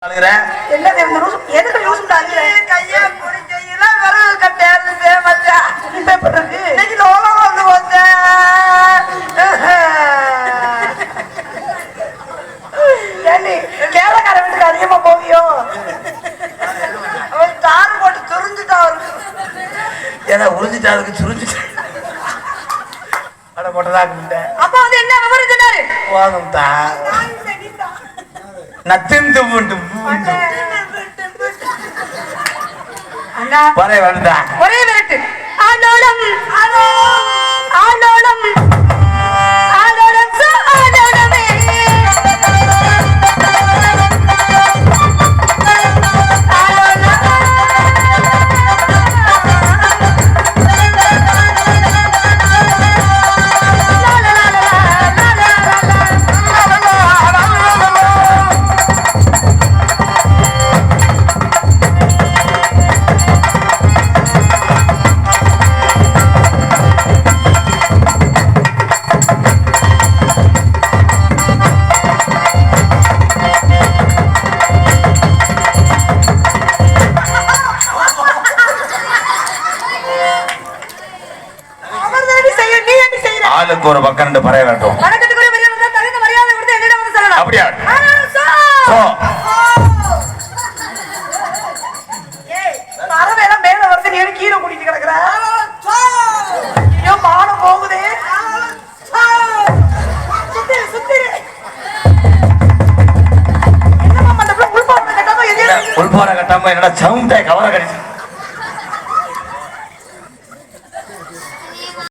என்ன எதுக்கு யூஸ் பண்ணாங்க கையை பிடிக்கையில விரல் கட்டாது மச்சா இப்ப எப்படி இருக்கு இன்னைக்கு லோகம் வந்து வந்தேன் ஏண்டி கேரளக்கார வீட்டுக்கு அதிகமா போவியோ அவன் தாறு போட்டு துறிஞ்சுட்டா அவருக்கு ஏன்னா உறிஞ்சிட்டா அதுக்கு சுரிஞ்சுட்டா அட போட்டதா அப்ப வந்து என்ன விவரம் சொன்னாரு போதும் தா நத்திந்து பறை வருதா ஒரே விரட்டு ஆலோலம் ஆலோலம் ஆலோலம் ஆலோலமே ஆளுக்கு ஒரு பக்கம் ரெண்டு பறைய வேண்டும் அப்படியா பறவையெல்லாம் மேல வருது நீ கீழே கூட்டிட்டு கிடக்குற மானம் போகுதே உள்பாட கட்டாம என்னடா சவுண்டே கவர கடிச்சு